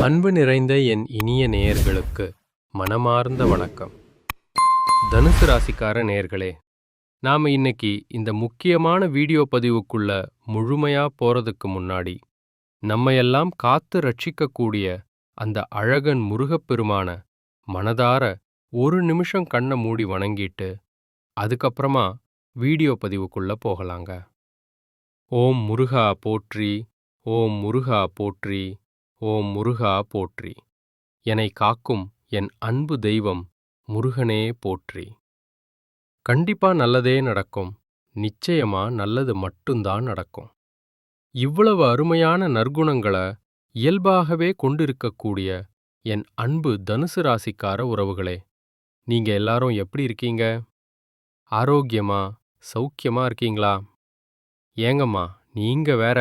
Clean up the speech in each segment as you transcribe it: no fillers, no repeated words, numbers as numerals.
அன்பு நிறைந்த என் இனிய நேயர்களுக்கு மனமார்ந்த வணக்கம். தனுசு ராசிக்கார நேயர்களே, நாம இன்னைக்கு இந்த முக்கியமான வீடியோ பதிவுக்குள்ள முழுமையா போறதுக்கு முன்னாடி நம்மையெல்லாம் காத்து ரட்சிக்கக்கூடிய அந்த அழகன் முருகப்பெருமான மனதார ஒரு நிமிஷம் கண்ணை மூடி வணங்கிட்டு அதுக்கப்புறமா வீடியோ பதிவுக்குள்ள போகலாங்க. ஓம் முருகா போற்றி, ஓம் முருகா போற்றி, ஓம் முருகா போற்றி. என்னை காக்கும் என் அன்பு தெய்வம் முருகனே போற்றி. கண்டிப்பா நல்லதே நடக்கும். நிச்சயமா நல்லது மட்டும்தான் நடக்கும். இவ்வளவு அருமையான நற்குணங்களை இயல்பாகவே கொண்டிருக்கக்கூடிய என் அன்பு தனுசு ராசிக்கார உறவுகளே, நீங்க எல்லாரும் எப்படி இருக்கீங்க? ஆரோக்கியமா சௌக்கியமா இருக்கீங்களா? ஏங்கம்மா நீங்க வேற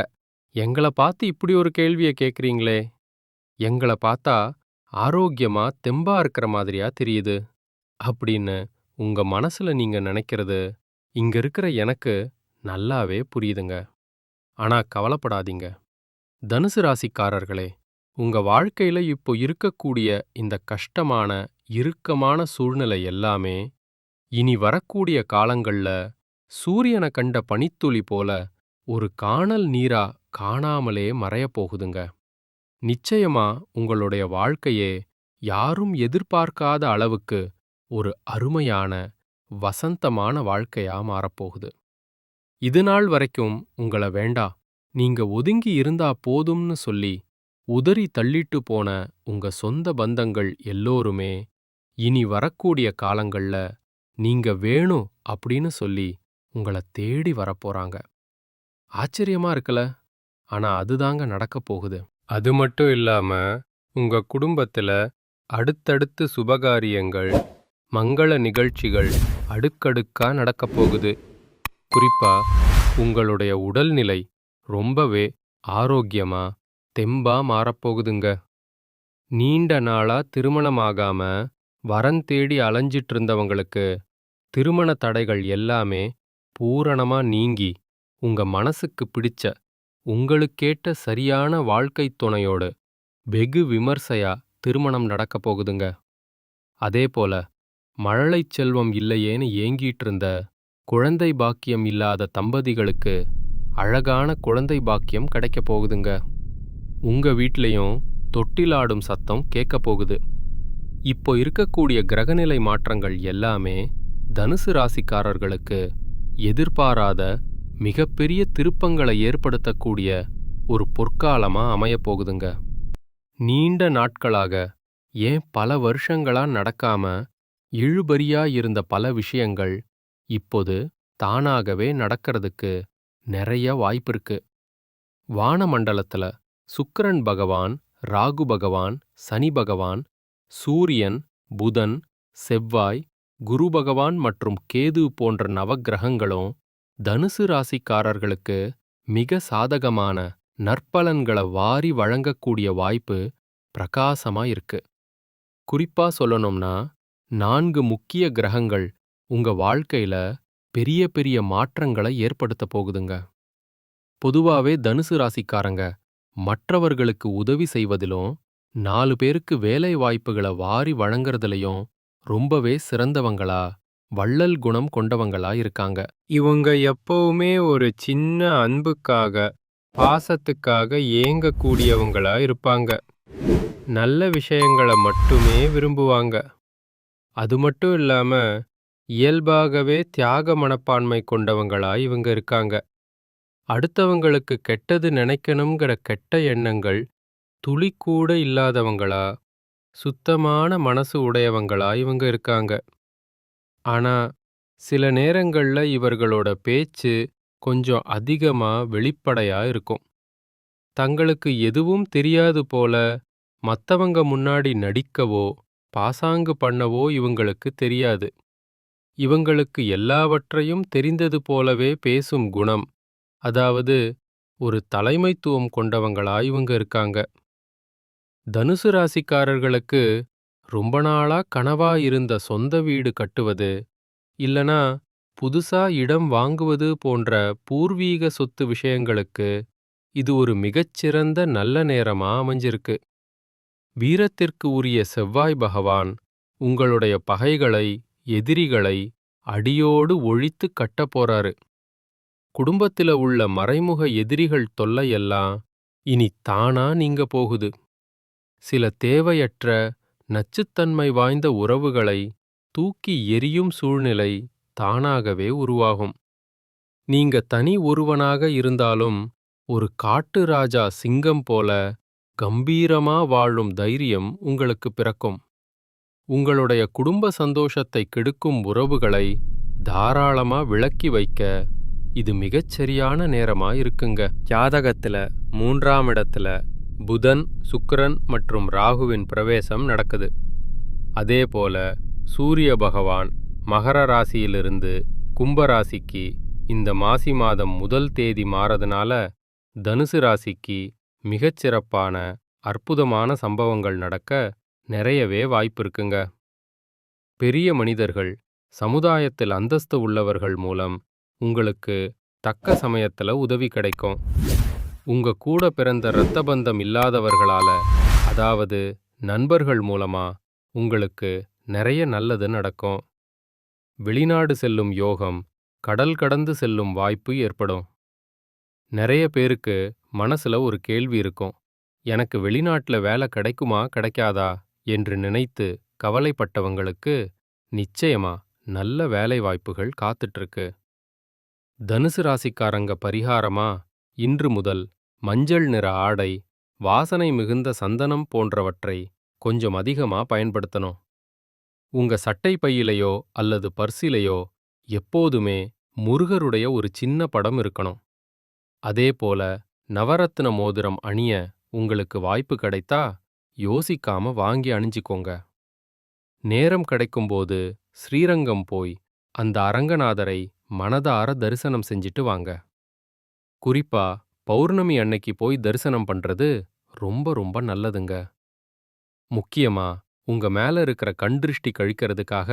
எங்களை பார்த்து இப்படி ஒரு கேள்வியை கேட்குறீங்களே? எங்களை பார்த்தா ஆரோக்கியமா தெம்பா இருக்கிற மாதிரியா தெரியுது அப்படின்னு உங்க மனசுல நீங்க நினைக்கிறது இங்க இருக்கிற எனக்கு நல்லாவே புரியுதுங்க. ஆனா கவலைப்படாதீங்க தனுசு ராசிக்காரர்களே, உங்க வாழ்க்கையில இப்போ இருக்கக்கூடிய இந்த கஷ்டமான இறுக்கமான சூழ்நிலை எல்லாமே இனி வரக்கூடிய காலங்கள்ல சூரியனை கண்ட பனித்துளி போல ஒரு காணல் நீரா காணாமலே மறையப் போகுதுங்க. நிச்சயமா உங்களுடைய வாழ்க்கையே யாரும் எதிர்பார்க்காத அளவுக்கு ஒரு அருமையான வசந்தமான வாழ்க்கையா மாறப்போகுது. இதுநாள் வரைக்கும் உங்களை வேண்டா, நீங்க ஒதுங்கி இருந்தா போதும்னு சொல்லி உதறி தள்ளிட்டு போன உங்க சொந்த பந்தங்கள் எல்லோருமே இனி வரக்கூடிய காலங்கள்ல நீங்க வேணும் அப்படின்னு சொல்லி உங்களை தேடி வரப்போறாங்க. ஆச்சரியமா இருக்கல? ஆனா அதுதாங்க நடக்கப் போகுது. அது மட்டும் இல்லாம உங்க குடும்பத்துல அடுத்தடுத்து சுபகாரியங்கள், மங்கள நிகழ்ச்சிகள் அடுக்கடுக்கா நடக்கப் போகுது. குறிப்பா உங்களுடைய உடல்நிலை ரொம்பவே ஆரோக்கியமா தெம்பா மாறப்போகுதுங்க. நீண்ட நாளா திருமணமாகாம வரன் தேடி அலைஞ்சிட்டு இருந்தவங்களுக்கு திருமண தடைகள் எல்லாமே பூரணமா நீங்கி உங்க மனசுக்கு பிடிச்ச உங்களுக்கேற்ற சரியான வாழ்க்கை துணையோடு வெகு விமர்சையா திருமணம் நடக்கப் போகுதுங்க. அதேபோல மழலைச் செல்வம் இல்லையேன்னு ஏங்கிட்டு இருந்த குழந்தை பாக்கியம் இல்லாத தம்பதிகளுக்கு அழகான குழந்தை பாக்கியம் கிடைக்கப் போகுதுங்க. உங்க வீட்லயும் தொட்டிலாடும் சத்தம் கேட்கப் போகுது. இப்போ இருக்கக்கூடிய கிரகநிலை மாற்றங்கள் எல்லாமே தனுசு ராசிக்காரர்களுக்கு எதிர்பாராத மிகப்பெரிய திருப்பங்களை ஏற்படுத்தக்கூடிய ஒரு பொற்காலமா அமையப் போகுதுங்க. நீண்ட நாட்களாக, ஏன் பல வருஷங்களா நடக்காம இழுபறியா இருந்த பல விஷயங்கள் இப்போது தானாகவே நடக்கிறதுக்கு நிறைய வாய்ப்பிருக்கு. வானமண்டலத்துல சுக்கிரன் பகவான், ராகு பகவான், சனி பகவான், சூரியன், புதன், செவ்வாய், குரு பகவான் மற்றும் கேது போன்ற நவக்கிரகங்களும் தனுசு ராசிக்காரர்களுக்கு மிக சாதகமான நற்பலன்களை வாரி வழங்கக்கூடிய வாய்ப்பு பிரகாசமா இருக்கு. குறிப்பா சொல்லணும்னா 4 முக்கிய கிரகங்கள் உங்க வாழ்க்கையில பெரிய பெரிய மாற்றங்களை ஏற்படுத்த போகுதுங்க. பொதுவாவே தனுசு ராசிக்காரங்க மற்றவர்களுக்கு உதவி செய்வதிலும் 4 பேருக்கு வேலை வாய்ப்புகளை வாரி வழங்குறதுலயும் ரொம்பவே சிறந்தவங்களா, வள்ளல் குணம் கொண்டவங்களா இருக்காங்க. இவங்க எப்பவுமே ஒரு சின்ன அன்புக்காக, பாசத்துக்காக ஏங்கக்கூடியவங்களா இருப்பாங்க. நல்ல விஷயங்களை மட்டுமே விரும்புவாங்க. அது மட்டும் இல்லாம இயல்பாகவே தியாக மனப்பான்மை கொண்டவங்களா இவங்க இருக்காங்க. அடுத்தவங்களுக்கு கெட்டது நினைக்கணுங்கிற கெட்ட எண்ணங்கள் துளி கூட இல்லாதவங்களா, சுத்தமான மனசு உடையவங்களா இவங்க இருக்காங்க. ஆனா சில நேரங்கள்ல இவர்களோட பேச்சு கொஞ்சம் அதிகமா வெளிப்படையா இருக்கும். தங்களுக்கு எதுவும் தெரியாது போல மத்தவங்க முன்னாடி நடிக்கவோ பாசாங்கு பண்ணவோ இவங்களுக்கு தெரியாது. இவங்களுக்கு எல்லாவற்றையும் தெரிந்தது போலவே பேசும் குணம், அதாவது ஒரு தலைமைத்துவம் கொண்டவங்களா இவங்க இருக்காங்க. தனுசு ராசிக்காரர்களுக்கு ரொம்ப நாளா கனவா இருந்த சொந்த வீடு கட்டுவது, இல்லனா புதுசா இடம் வாங்குவது போன்ற பூர்வீக சொத்து விஷயங்களுக்கு இது ஒரு மிகச்சிறந்த நல்ல நேரமா அமைஞ்சிருக்கு. வீரத்திற்கு உரிய செவ்வாய் பகவான் உங்களுடைய பகைகளை, எதிரிகளை அடியோடு ஒழித்து கட்டப் போறாரு. குடும்பத்தில உள்ள மறைமுக எதிரிகள் தொல்லையெல்லாம் இனி தானா நீங்க போகுது. சில தேவையற்ற நச்சுத்தன்மை வாய்ந்த உறவுகளை தூக்கி எறியும் சூழ்நிலை தானாகவே உருவாகும். நீங்க தனி ஒருவனாக இருந்தாலும் ஒரு காட்டு ராஜா சிங்கம் போல கம்பீரமா வாழும் தைரியம் உங்களுக்கு பிறக்கும். உங்களுடைய குடும்ப சந்தோஷத்தை கெடுக்கும் உறவுகளை தாராளமா விலக்கி வைக்க இது மிகச்சரியான நேரமா இருக்குங்க. ஜாதகத்துல 3ஆம் இடத்துல புதன், சுக்கிரன் மற்றும் ராகுவின் பிரவேசம் நடக்குது. அதேபோல சூரிய பகவான் மகர ராசியிலிருந்து கும்பராசிக்கு இந்த மாசி மாதம் 1 தேதி மாறதுனால தனுசு ராசிக்கு மிகச்சிறப்பான அற்புதமான சம்பவங்கள் நடக்க நிறையவே வாய்ப்பு இருக்குங்க. பெரிய மனிதர்கள், சமுதாயத்தில் அந்தஸ்து உள்ளவர்கள் மூலம் உங்களுக்கு தக்க சமயத்துல உதவி கிடைக்கும். உங்க கூட பிறந்த இரத்த பந்தம் இல்லாதவர்களால, அதாவது நண்பர்கள் மூலமா உங்களுக்கு நிறைய நல்லது நடக்கும். வெளிநாடு செல்லும் யோகம், கடல் கடந்து செல்லும் வாய்ப்பு ஏற்படும். நிறைய பேருக்கு மனசுல ஒரு கேள்வி இருக்கும். எனக்கு வெளிநாட்டுல வேலை கிடைக்குமா கிடைக்காதா என்று நினைத்து கவலைப்பட்டவங்களுக்கு நிச்சயமா நல்ல வேலை வாய்ப்புகள் காத்துட்டு இருக்கு. தனுசு ராசிக்காரங்க பரிகாரமா இன்று முதல் மஞ்சள் நிற ஆடை, வாசனை மிகுந்த சந்தனம் போன்றவற்றை கொஞ்சம் அதிகமா பயன்படுத்தணும். உங்க சட்டை பையிலையோ அல்லது பர்சிலையோ எப்போதுமே முருகருடைய ஒரு சின்ன படம் இருக்கணும். அதேபோல நவரத்ன மோதிரம் அணிய உங்களுக்கு வாய்ப்பு கிடைத்தா யோசிக்காம வாங்கி அணிஞ்சிக்கோங்க. நேரம் கிடைக்கும்போது ஸ்ரீரங்கம் போய் அந்த அரங்கநாதரை மனதார தரிசனம் செஞ்சிட்டு வாங்க. குறிப்பா பௌர்ணமி அன்னைக்கு போய் தரிசனம் பண்றது ரொம்ப ரொம்ப நல்லதுங்க. முக்கியமா உங்க மேல இருக்கிற கண்திருஷ்டி கழிக்கிறதுக்காக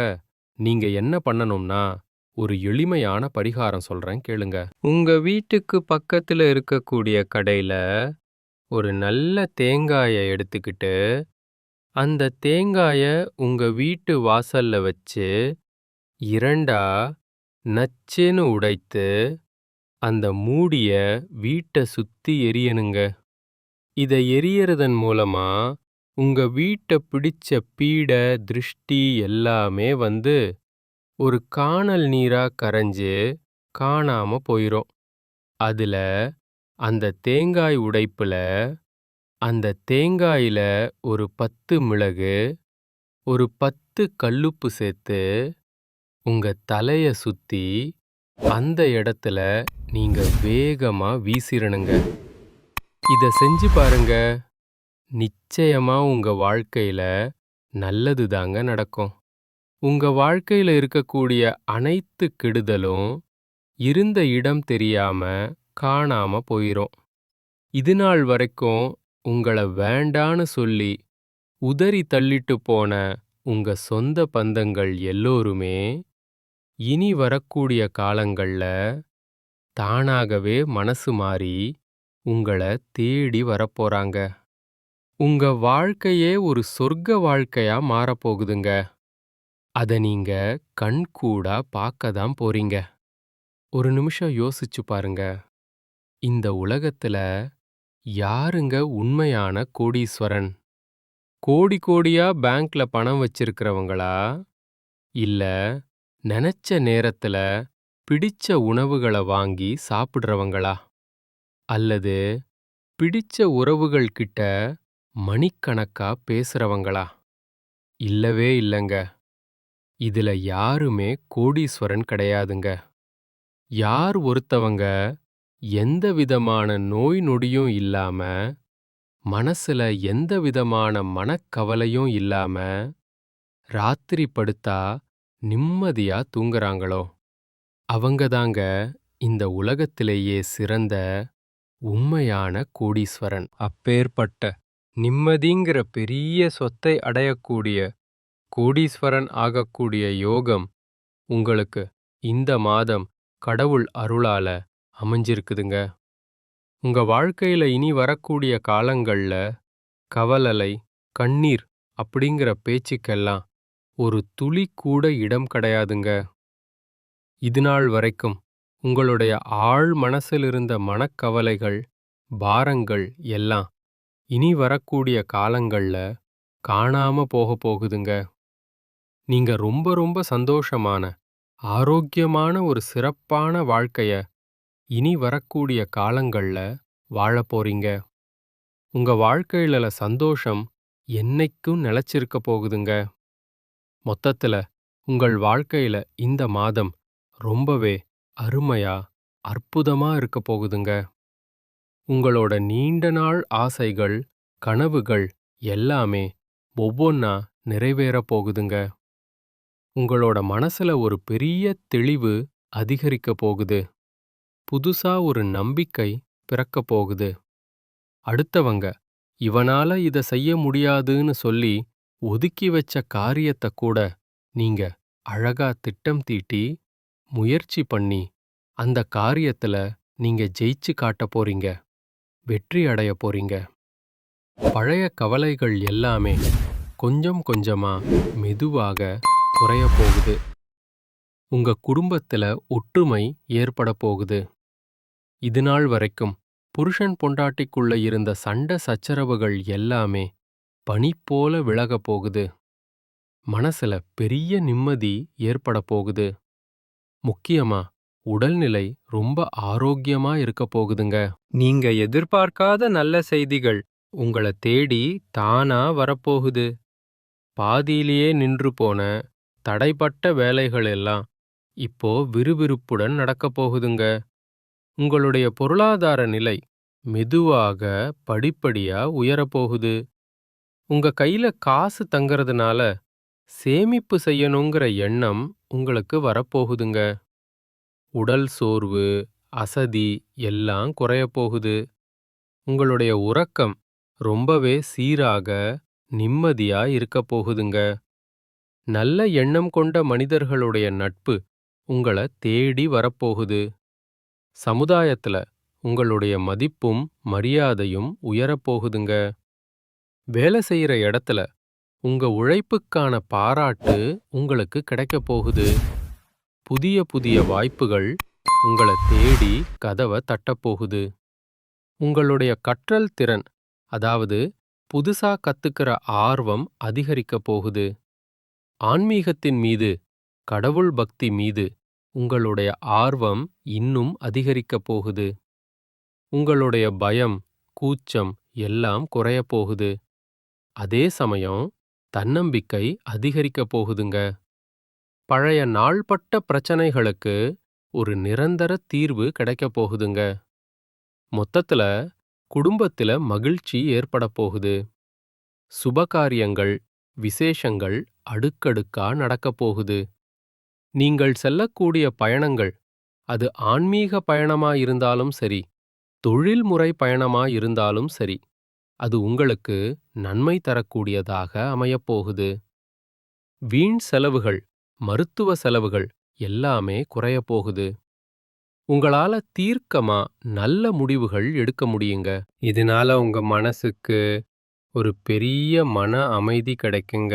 நீங்க என்ன பண்ணணும்னா ஒரு எளிமையான பரிகாரம் சொல்றேன் கேளுங்க. உங்க வீட்டுக்கு பக்கத்துல இருக்கக்கூடிய கடையில ஒரு நல்ல தேங்காயை எடுத்துக்கிட்டு அந்த தேங்காய உங்க வீட்டு வாசல்ல வச்சு 2ஆ நச்சுன்னு உடைத்து அந்த மூடிய வீட்டை சுத்தி எரியணுங்க. இதை எரியறதன் மூலமா உங்க வீட்டை பிடிச்ச பீடை, திருஷ்டி எல்லாமே வந்து ஒரு காணல் நீரா கரைஞ்சு காணாம போயிரும். அதுல அந்த தேங்காய் உடைப்புல அந்த தேங்காயில ஒரு 10 மிளகு, ஒரு 10 கல்லுப்பு சேர்த்து உங்க தலைய சுத்தி அந்த இடத்துல நீங்க வேகமா வீசிரணுங்க. இத செஞ்சு பாருங்க. நிச்சயமா உங்க வாழ்க்கையில நல்லது தாங்க நடக்கும். உங்க வாழ்க்கையில இருக்கக்கூடிய அனைத்து கெடுதலும் இருந்த இடம் தெரியாம காணாம போயிரும். இது நாள் வரைக்கும் உங்களை வேண்டான்னு சொல்லி உதறி தள்ளிட்டு போன உங்க சொந்த பந்தங்கள் எல்லோருமே இனி வரக்கூடிய காலங்கள்ல தானாகவே மனசு மாறி உங்களை தேடி வரப்போறாங்க. உங்க வாழ்க்கையே ஒரு சொர்க்க வாழ்க்கையா மாறப்போகுதுங்க. அத நீங்க கண்கூடா பார்க்கதான் போறீங்க. ஒரு நிமிஷம் யோசிச்சு பாருங்க. இந்த உலகத்துல யாருங்க உண்மையான கோடீஸ்வரன்? கோடி கோடியா பேங்க்ல பணம் வச்சிருக்கிறவங்களா? இல்ல நினைச்ச நேரத்துல பிடிச்ச உணவுகளை வாங்கி சாப்பிடுறவங்களா? அல்லது பிடிச்ச உறவுகள் கிட்ட மணிக்கணக்கா பேசுறவங்களா? இல்லவே இல்லங்க. இதுல யாருமே கோடீஸ்வரன் கிடையாதுங்க. யார் ஒருத்தவங்க எந்த விதமான நோய் நொடியும் இல்லாம, மனசுல எந்த விதமான மனக்கவலையும் இல்லாம, ராத்திரி படுத்தா நிம்மதியா தூங்குறாங்களோ அவங்கதாங்க இந்த உலகத்திலேயே சிறந்த உண்மையான கோடீஸ்வரன். அப்பேற்பட்ட நிம்மதிங்கிற பெரிய சொத்தை அடையக்கூடிய கோடீஸ்வரன் ஆகக்கூடிய யோகம் உங்களுக்கு இந்த மாதம் கடவுள் அருளால அமைஞ்சிருக்குதுங்க. உங்க வாழ்க்கையில இனி வரக்கூடிய காலங்கள்ல கவலை, கண்ணீர் அப்படிங்கிற பேச்சுக்கெல்லாம் ஒரு துளி கூட இடம் கிடையாதுங்க. இதுநாள் வரைக்கும் உங்களுடைய ஆழ் மனசிலிருந்த மனக்கவலைகள், பாரங்கள் எல்லாம் இனி வரக்கூடிய காலங்கள்ல காணாம போகப் போகுதுங்க. நீங்க ரொம்ப ரொம்ப சந்தோஷமான, ஆரோக்கியமான ஒரு சிறப்பான வாழ்க்கைய இனி வரக்கூடிய காலங்கள்ல வாழப் போறீங்க. உங்க வாழ்க்கையில சந்தோஷம் என்னைக்கும் நிலைச்சிருக்க போகுதுங்க. மொத்தத்துல உங்கள் வாழ்க்கையில இந்த மாதம் ரொம்பவே அருமையா, அற்புதமா இருக்க போகுதுங்க. உங்களோட நீண்ட நாள் ஆசைகள், கனவுகள் எல்லாமே ஒவ்வொன்னா நிறைவேறப் போகுதுங்க. உங்களோட மனசுல ஒரு பெரிய தெளிவு அதிகரிக்க போகுது. புதுசா ஒரு நம்பிக்கை பிறக்கப் போகுது. அடுத்தவங்க இவனால இத செய்ய முடியாதுன்னு சொல்லி ஒதுக்கி வச்ச காரியத்த கூட நீங்க அழகா திட்டம் தீட்டி, முயற்சி பண்ணி அந்த காரியத்துல நீங்க ஜெயிச்சு காட்டப் போறீங்க. வெற்றி அடையப் போறீங்க. பழைய கவலைகள் எல்லாமே கொஞ்சம் கொஞ்சமா மெதுவாக குறையப் போகுது. உங்க குடும்பத்துல ஒற்றுமை ஏற்படப் போகுது. இதுநாள் வரைக்கும் புருஷன் பொண்டாட்டிக்குள்ள இருந்த சண்டை சச்சரவுகள் எல்லாமே பனி போல விலகப் போகுது. மனசுல பெரிய நிம்மதி ஏற்படப் போகுது. முக்கியமா உடல்நிலை ரொம்ப ஆரோக்கியமா இருக்கப் போகுதுங்க. நீங்க எதிர்பார்க்காத நல்ல செய்திகள் உங்கள தேடி தானா வரப்போகுது. பாதியிலேயே நின்று போன தடைப்பட்ட வேலைகள் எல்லாம் இப்போ விறுவிறுப்புடன் நடக்கப் போகுதுங்க. உங்களுடைய பொருளாதார நிலை மெதுவாக படிப்படியா உயரப்போகுது. உங்க கையில காசு தங்கறதுனால சேமிப்பு செய்யணுங்கிற எண்ணம் உங்களுக்கு வரப்போகுதுங்க. உடல் சோர்வு, அசதி எல்லாம் குறையப் போகுது. உங்களுடைய உறக்கம் ரொம்பவே சீராக, நிம்மதியா இருக்கப் போகுதுங்க. நல்ல எண்ணம் கொண்ட மனிதர்களுடைய நட்பு உங்கள தேடி வரப்போகுது. சமுதாயத்துல உங்களுடைய மதிப்பும் மரியாதையும் உயரப்போகுதுங்க. வேலை செய்யற இடத்துல உங்க உழைப்புக்கான பாராட்டு உங்களுக்கு கிடைக்கப் போகுது. புதிய புதிய வாய்ப்புகள் உங்கள தேடி கதவை தட்டப்போகுது. உங்களுடைய கற்றல் திறன், அதாவது புதுசா கத்துக்கிற ஆர்வம் அதிகரிக்கப் போகுது. ஆன்மீகத்தின் மீது, கடவுள் பக்தி மீது உங்களுடைய ஆர்வம் இன்னும் அதிகரிக்கப் போகுது. உங்களுடைய பயம், கூச்சம் எல்லாம் குறையப் போகுது. அதே சமயம் தன்னம்பிக்கை அதிகரிக்கப் போகுதுங்க. பழைய நாள்பட்ட பிரச்சனைகளுக்கு ஒரு நிரந்தர தீர்வு கிடைக்கப் போகுதுங்க. மொத்தத்துல குடும்பத்தில மகிழ்ச்சி ஏற்படப் போகுது. சுபகாரியங்கள், விசேஷங்கள் அடுக்கடுக்கா நடக்கப் போகுது. நீங்கள் செல்லக்கூடிய பயணங்கள், அது ஆன்மீக பயணமா இருந்தாலும் சரி, தொழில்முறை பயணமா இருந்தாலும் சரி, அது உங்களுக்கு நன்மை தரக்கூடியதாக அமையப் போகுது. வீண் செலவுகள், மருத்துவ செலவுகள் எல்லாமே குறையப் போகுது. உங்களால தீர்க்கமா நல்ல முடிவுகள் எடுக்க முடியுங்க. இதனால உங்க மனசுக்கு ஒரு பெரிய மன அமைதி கிடைக்குங்க.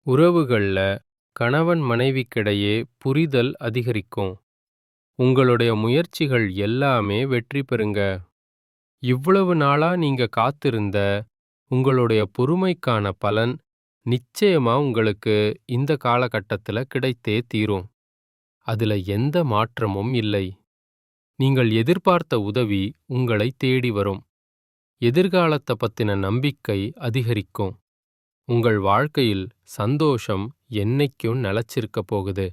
உறவுகள்ல கணவன் மனைவிக்கிடையே புரிதல் அதிகரிக்கும். உங்களுடைய முயற்சிகள் எல்லாமே வெற்றி பெறுங்க. இவ்வளவு நாளா நீங்க காத்திருந்த உங்களுடைய பொறுமைக்கான பலன் நிச்சயமா உங்களுக்கு இந்த காலகட்டத்துல கிடைத்தே தீரும். அதுல எந்த மாற்றமும் இல்லை. நீங்கள் எதிர்பார்த்த உதவி உங்களை தேடி வரும். எதிர்காலத்தை பத்தின நம்பிக்கை அதிகரிக்கும். உங்கள் வாழ்க்கையில் சந்தோஷம் என்னைக்கும் நிலைச்சிருக்க போகுது.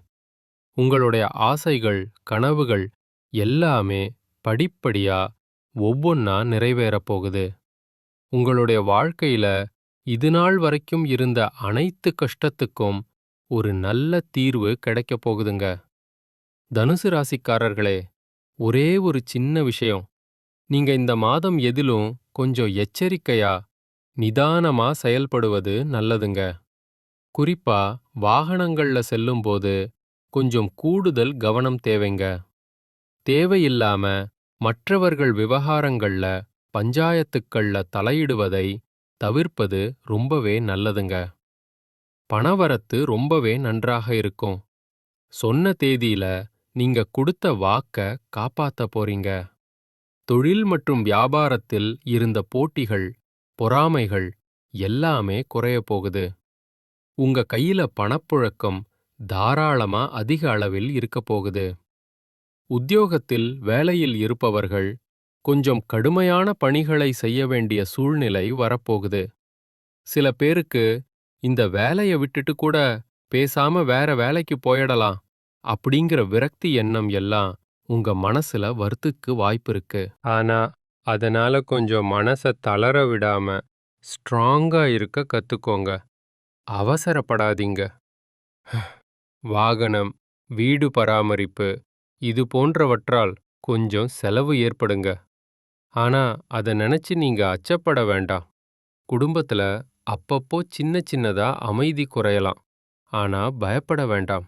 உங்களுடைய ஆசைகள், கனவுகள் எல்லாமே படிப்படியா ஒவ்வொன்னா நிறைவேறப் போகுது. உங்களுடைய வாழ்க்கையில இதுநாள் வரைக்கும் இருந்த அனைத்து கஷ்டத்துக்கும் ஒரு நல்ல தீர்வு கிடைக்கப் போகுதுங்க. தனுசு ராசிக்காரர்களே, ஒரே ஒரு சின்ன விஷயம். நீங்க இந்த மாதம் எதிலும் கொஞ்சம் எச்சரிக்கையா, நிதானமா செயல்படுவது நல்லதுங்க. குறிப்பா வாகனங்கள்ல செல்லும்போது கொஞ்சம் கூடுதல் கவனம் தேவைங்க. தேவையில்லாம மற்றவர்கள் விவகாரங்கள்ல, பஞ்சாயத்துக்கள்ல தலையிடுவதை தவிர்ப்பது ரொம்பவே நல்லதுங்க. பணவரத்து ரொம்பவே நன்றாக இருக்கும். சொன்ன தேதியில நீங்க கொடுத்த வாக்க காப்பாத்த போறீங்க. தொழில் மற்றும் வியாபாரத்தில் இருந்த போட்டிகள், பொறாமைகள் எல்லாமே குறையப் போகுது. உங்க கையில பணப்புழக்கம் தாராளமா அதிக அளவில் இருக்கப் போகுது. உத்தியோகத்தில் வேலையில் இருப்பவர்கள் கொஞ்சம் கடுமையான பணிகளை செய்ய வேண்டிய சூழ்நிலை வரப்போகுது. சில பேருக்கு இந்த வேலைய விட்டுட்டு கூட பேசாம வேற வேலைக்கு போயிடலாம் அப்படிங்கிற விரக்தி எண்ணம் எல்லாம் உங்க மனசுல வரத்துக்கு வாய்ப்பு இருக்கு. ஆனா அதனால கொஞ்சம் மனச தளர விடாம ஸ்ட்ராங்கா இருக்க கத்துக்கோங்க. அவசரப்படாதீங்க. வாகனம், வீடு பராமரிப்பு இது போன்றவற்றால் கொஞ்சம் செலவு ஏற்படுங்க. ஆனா அத நினைச்சு நீங்க அச்சப்பட வேண்டாம். குடும்பத்துல அப்பப்போ சின்ன சின்னதா அமைதி குறையலாம். ஆனா பயப்பட வேண்டாம்.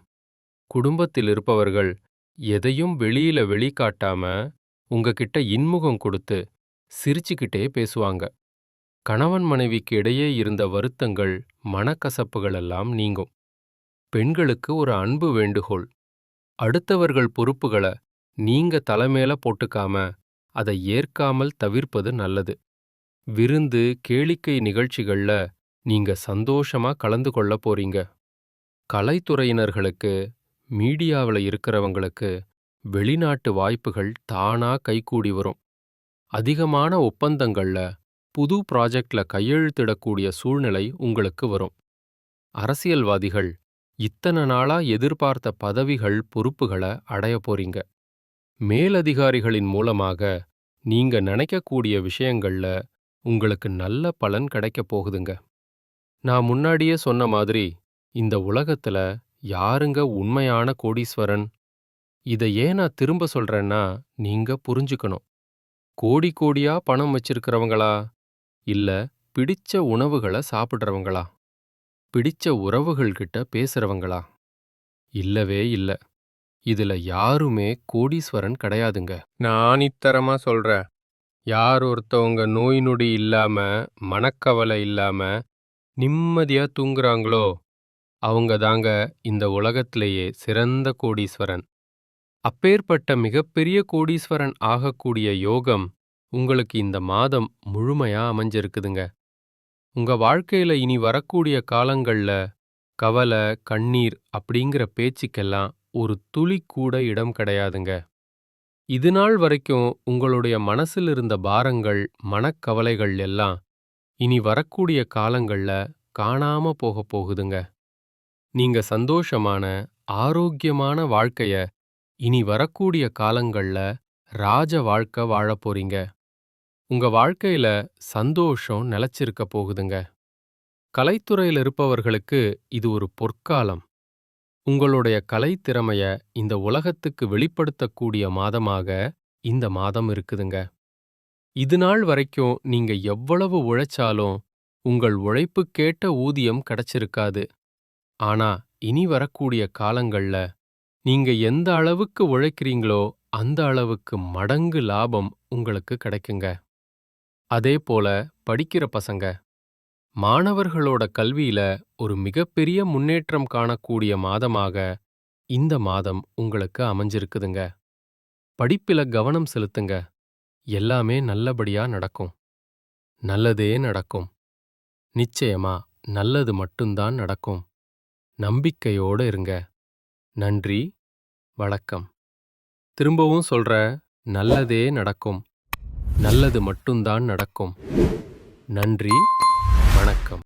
குடும்பத்தில் இருப்பவர்கள் எதையும் வெளியில வெளிக்காட்டாம உங்ககிட்ட இன்முகம் கொடுத்து சிரிச்சுக்கிட்டே பேசுவாங்க. கணவன் மனைவிக்கு இடையே இருந்த வருத்தங்கள், மனக்கசப்புகள் எல்லாம் நீங்கும். பெண்களுக்கு ஒரு அன்பு வேண்டுகோள். அடுத்தவர்கள் பொறுப்புகள நீங்க தலைமேல போட்டுக்காம அதை ஏற்காமல் தவிர்ப்பது நல்லது. விருந்து, கேளிக்கை நிகழ்ச்சிகள்ல நீங்க சந்தோஷமா கலந்து கொள்ள போறீங்க. கலைத்துறையினர்களுக்கு, மீடியாவுல இருக்கிறவங்களுக்கு வெளிநாட்டு வாய்ப்புகள் தானா கைகூடி வரும். அதிகமான ஒப்பந்தங்கள்ல புது ப்ராஜெக்ட்ல கையெழுத்திடக்கூடிய சூழ்நிலை உங்களுக்கு வரும். அரசியல்வாதிகள் இத்தனை நாளா எதிர்பார்த்த பதவிகள், பொறுப்புகளை அடைய போறீங்க. மேலதிகாரிகளின் மூலமாக நீங்க நினைக்கக்கூடிய விஷயங்கள்ல உங்களுக்கு நல்ல பலன் கிடைக்கப் போகுதுங்க. நான் முன்னாடியே சொன்ன மாதிரி இந்த உலகத்துல யாருங்க உண்மையான கோடீஸ்வரன்? இதை ஏன் நான் திரும்ப சொல்றேன்னா நீங்க புரிஞ்சுக்கணும். கோடி கோடியா பணம் வச்சிருக்கிறவங்களா, இல்ல பிடிச்ச உணவுகளை சாப்பிடுறவங்களா, பிடிச்ச உறவுகள் கிட்ட பேசுறவங்களா? இல்லவே இல்ல. இதுல யாருமே கோடீஸ்வரன் கிடையாதுங்க. நான் ஆணித்தரமா சொல்றேன். யார் ஒருத்தவங்க நோய் நொடி இல்லாம, மனக்கவலை இல்லாம நிம்மதியா தூங்குறாங்களோ அவங்க தாங்க இந்த உலகத்திலேயே சிறந்த கோடீஸ்வரன். அப்பேற்பட்ட மிகப்பெரிய கோடீஸ்வரன் ஆகக்கூடிய யோகம் உங்களுக்கு இந்த மாதம் முழுமையா அமைஞ்சிருக்குதுங்க. உங்க வாழ்க்கையில இனி வரக்கூடிய காலங்கள்ல கவலை, கண்ணீர் அப்படிங்கிற பேச்சுக்கெல்லாம் ஒரு துளி கூட இடம் கிடையாதுங்க. இதுநாள் வரைக்கும் உங்களுடைய மனசில் இருந்த பாரங்கள், மனக்கவலைகள் எல்லாம் இனி வரக்கூடிய காலங்கள்ல காணாம போகப் போகுதுங்க. நீங்க சந்தோஷமான, ஆரோக்கியமான வாழ்க்கைய இனி வரக்கூடிய காலங்கள்ல ராஜ வாழ்க்கை வாழப் போறீங்க. உங்க வாழ்க்கையில சந்தோஷம் நிலைச்சிருக்க போகுதுங்க. கலைத்துறையில் இருப்பவர்களுக்கு இது ஒரு பொற்காலம். உங்களுடைய கலைத்திறமைய இந்த உலகத்துக்கு வெளிப்படுத்தக்கூடிய மாதமாக இந்த மாதம் இருக்குதுங்க. இதுநாள் வரைக்கும் நீங்க எவ்வளவு உழைச்சாலும் உங்கள் உழைப்புக்கேட்ட ஊதியம் கிடைச்சிருக்காது. ஆனா இனி வரக்கூடிய காலங்கள்ல நீங்க எந்த அளவுக்கு உழைக்கிறீங்களோ அந்த அளவுக்கு மடங்கு லாபம் உங்களுக்கு கிடைக்குங்க. அதே போல படிக்கிற பசங்க, மாணவர்களோட கல்வியில ஒரு மிகப்பெரிய முன்னேற்றம் காணக்கூடிய மாதமாக இந்த மாதம் உங்களுக்கு அமைஞ்சிருக்குதுங்க. படிப்பில கவனம் செலுத்துங்க. எல்லாமே நல்லபடியா நடக்கும். நல்லதே நடக்கும். நிச்சயமா நல்லது மட்டும்தான் நடக்கும். நம்பிக்கையோட இருங்க. நன்றி, வணக்கம். திரும்பவும் சொல்றேன், நல்லதே நடக்கும். நல்லது மட்டும்தான் நடக்கும். நன்றி, வணக்கம்.